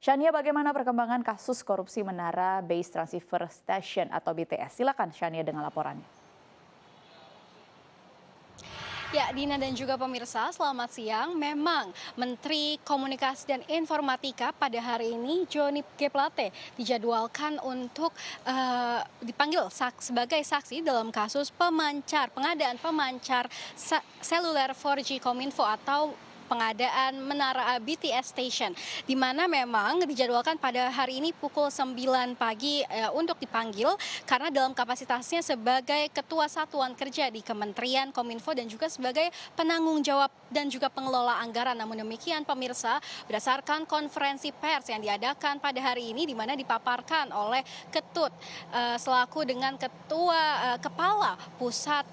Shania, bagaimana perkembangan kasus korupsi Menara Base Transceiver Station atau BTS? Silakan Shania dengan laporannya. Ya, Dina dan juga pemirsa, selamat siang. Memang Menteri Komunikasi dan Informatika pada hari ini, Johnny G. Plate, dijadwalkan untuk dipanggil sebagai saksi dalam kasus pengadaan pemancar seluler 4G Kominfo atau pengadaan menara BTS Station, di mana memang dijadwalkan pada hari ini pukul 9 pagi untuk dipanggil karena dalam kapasitasnya sebagai Ketua Satuan Kerja di Kementerian Kominfo dan juga sebagai penanggung jawab dan juga pengelola anggaran. Namun demikian pemirsa, berdasarkan konferensi pers yang diadakan pada hari ini di mana dipaparkan oleh Ketut selaku dengan Kepala Pusat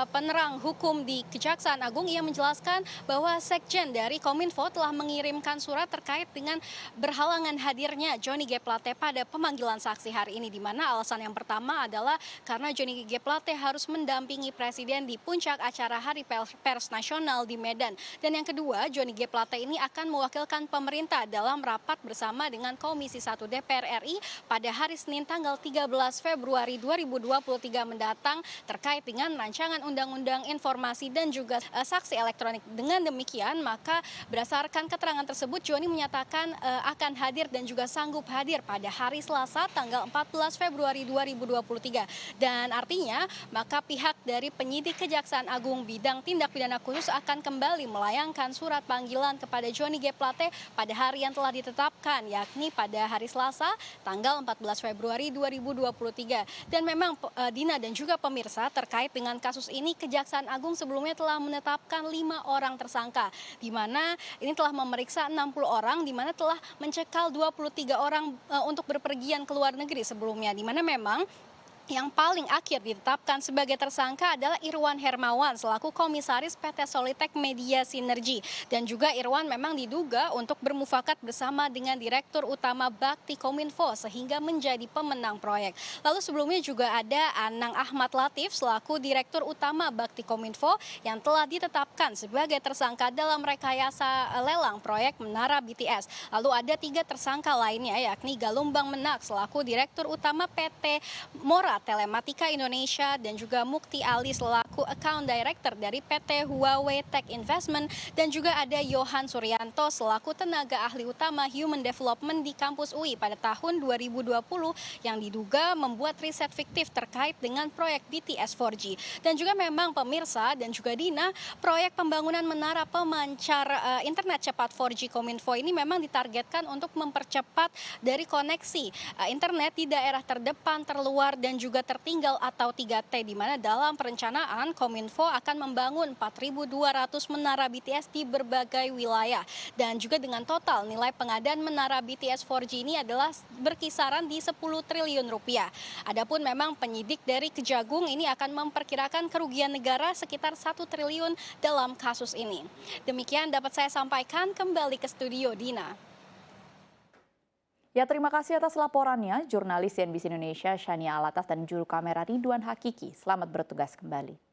Penerang Hukum di Kejaksaan Agung, ia menjelaskan bahwa Sekjen dari Kominfo telah mengirimkan surat terkait dengan berhalangan hadirnya Johnny G. Plate pada pemanggilan saksi hari ini, di mana alasan yang pertama adalah karena Johnny G. Plate harus mendampingi Presiden di puncak acara Hari Pers Nasional di Medan. Dan yang kedua, Johnny G. Plate ini akan mewakilkan pemerintah dalam rapat bersama dengan Komisi 1 DPR RI pada hari Senin tanggal 13 Februari 2023 mendatang terkait dengan rancangan Undang-Undang Informasi dan juga Saksi Elektronik. Dengan demikian, maka berdasarkan keterangan tersebut, Johnny menyatakan akan hadir dan juga sanggup hadir pada hari Selasa tanggal 14 Februari 2023. Dan artinya, maka pihak dari penyidik Kejaksaan Agung bidang tindak pidana khusus akan kembali melayangkan surat panggilan kepada Johnny G. Plate pada hari yang telah ditetapkan, yakni pada hari Selasa tanggal 14 Februari 2023. Dan memang Dina dan juga pemirsa, terkait dengan kasus ini, Kejaksaan Agung sebelumnya telah menetapkan 5 orang tersangka, di mana ini telah memeriksa 60 orang, di mana telah mencekal 23 orang untuk berpergian ke luar negeri sebelumnya, di mana memang yang paling akhir ditetapkan sebagai tersangka adalah Irwan Hermawan selaku komisaris PT Solitek Media Sinergi, dan juga Irwan memang diduga untuk bermufakat bersama dengan Direktur Utama Bakti Kominfo sehingga menjadi pemenang proyek. Lalu sebelumnya juga ada Anang Ahmad Latif selaku Direktur Utama Bakti Kominfo yang telah ditetapkan sebagai tersangka dalam rekayasa lelang proyek Menara BTS. Lalu ada 3 tersangka lainnya, yakni Galumbang Menak selaku Direktur Utama PT Mora Telematika Indonesia dan juga Mukti Ali selaku Account Director dari PT Huawei Tech Investment, dan juga ada Yohan Suryanto selaku tenaga ahli utama Human Development di kampus UI pada tahun 2020 yang diduga membuat riset fiktif terkait dengan proyek BTS 4G. Dan juga memang pemirsa dan juga Dina, proyek pembangunan menara pemancar internet cepat 4G Kominfo ini memang ditargetkan untuk mempercepat dari koneksi internet di daerah terdepan, terluar, dan juga tertinggal atau 3T, di mana dalam perencanaan Kominfo akan membangun 4.200 menara BTS di berbagai wilayah, dan juga dengan total nilai pengadaan menara BTS 4G ini adalah berkisaran di 10 triliun rupiah. Adapun memang penyidik dari Kejagung ini akan memperkirakan kerugian negara sekitar 1 triliun dalam kasus ini. Demikian dapat saya sampaikan, kembali ke studio Dina. Ya, terima kasih atas laporannya, jurnalis CNBC Indonesia Shania Alatas dan juru kamera Ridwan Hakiki. Selamat bertugas kembali.